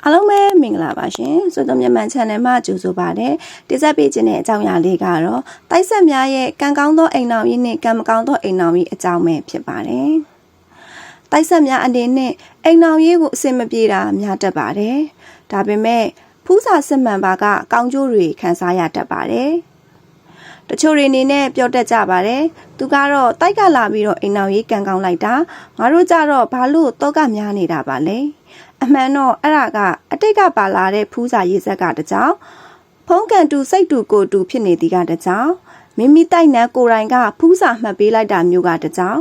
အားလုံးပဲမင်္ဂလာပါရှင်ဆိုတော့မြန်မာ channel မှာကြိုဆိုပါတယ်တိကျပေးခြင်းတဲ့အကြောင်းအရာလေးကတော့တိုက်ဆက်များရဲ့ကံကောင်းသောအိမ်တော်ကြီးနဲ့ကံမကောင်းသောအိမ်တော်ကြီးအကြောင်းပဲဖြစ်ပါတယ်တိုက်ဆက်များအနေနဲ့အိမ်တော်ကြီးကိုအစင်မပြေတာများတတ်ပါတယ်ဒါပေမဲ့ဖူးစာစစ်မှန်ပါကကောင်းကျိုးတွေခံစားရတတ်ပါတယ်တချို့တွေအနေနဲ့ပြောတတ်ကြပါတယ်သူကတော့တိုက်ကလာပြီးတော့အိမ်တော်ကြီးကံကောင်းလိုက်တာငါတို့ကြတော့ဘာလို့တောကများနေတာပါလဲအမှန်တော့အဲ့ဒါကအတိတ်ကပါလာတဲ့ဖူးစာရေးဆက်ကတကြောင်ဖုံးကန်တူစိတ်တူကိုတူဖြစ်နေသည်ကတကြောင်မိမိတိုက်နှံကိုယ်တိုင်ကဖူးစာမှတ်ပေးလိုက်တာမျိုးကတကြောင်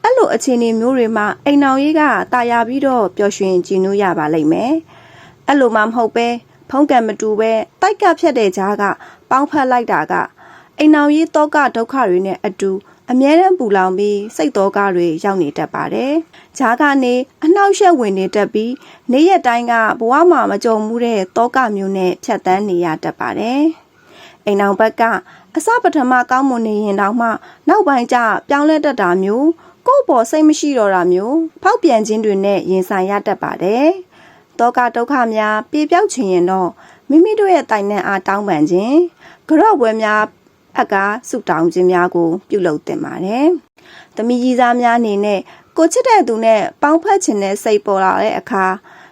အဲ့လိုအခြေအနေမျိုးတွေမှာအိမ်တော်ကြီးကတာယာပြီးတော့ပျော်ရွှင်ကြည်နူးရပါလိမ့်မယ်အဲ့လိုမှမဟုတ်ပဲဖုံးကန်မတူပဲတိုက်ကဖြတ်တဲ့ကြားကပေါင်းဖက်လိုက်တာကအိမ်တော်ကြီးတောကဒုက္ခတွေနဲ့အတူအမြဲတမ်းပူလောင်ပြီးစိတ်တော်ကားတွေရောက်နေတတ်ပါတယ်။ဂျားကနေအနှောက်အယှက်ဝင်နေတတ်ပြီးနေ့ရက်တိုင်းကဘဝမှာမကြုံမှုတဲ့တောကမျိုးနဲ့ဖြတ်တန်းနေရတတ်ပါတယ်။အိမ်အောင်ဘက်ကအစပထမကောင်းမွန်နေရင်တောင်မှနောက်ပိုင်းကျပြောင်းလဲတတ်တာမျိုးကိုယ့်ဘော်စိတ်မရှိတော့တာမျိုးဖောက်ပြန်ခြင်းတွေနဲ့ရင်ဆိုင်ရတတ်ပါတယ်။တောကဒုက္ခများပြေပြောက်ချင်ရင်တော့မိမိတို့ရဲ့တိုင်နှံအားတောင်းပန်ခြင်းကြော့ပွဲများအကားဆုတောင်းခြင်းများကိုပြုလုပ်တင်ပါတယ်။သမီးကြီးစားများအနေနဲ့ကိုချစ်တဲ့သူနဲ့ပေါင်းဖက်ခြင်းနဲ့စိတ်ပေါ်လာတဲ့အခါ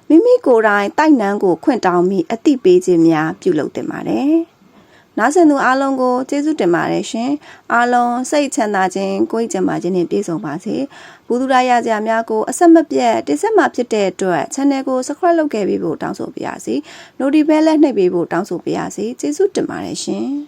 မိမိကိုယ်တိုင်တိုက်နှံကိုခွင့်တောင်းပြီးအတိပေးခြင်းများပြုလုပ်တင်ပါတယ်။နောက်ဆက်သူအားလုံးကိုကျေးဇူးတင်ပါတယ်ရှင်။အားလုံးစိတ်ချမ်းသာခြင်းကိုယ်ကျန်းမာခြင်းနဲ့ပြည့်စုံပါစေ။ဘုသူရရကြများကိုအဆက်မပြတ်တင်ဆက်မှာဖြစ်တဲ့အတွက် channel ကို subscribe လုပ်ခဲ့ပြီးဖို့တောင်းဆိုပါရစေ။ notification နှိပ်ပေးဖို့တောင်းဆိုပါရစေ။ကျေးဇူးတင်ပါတယ်ရှင်။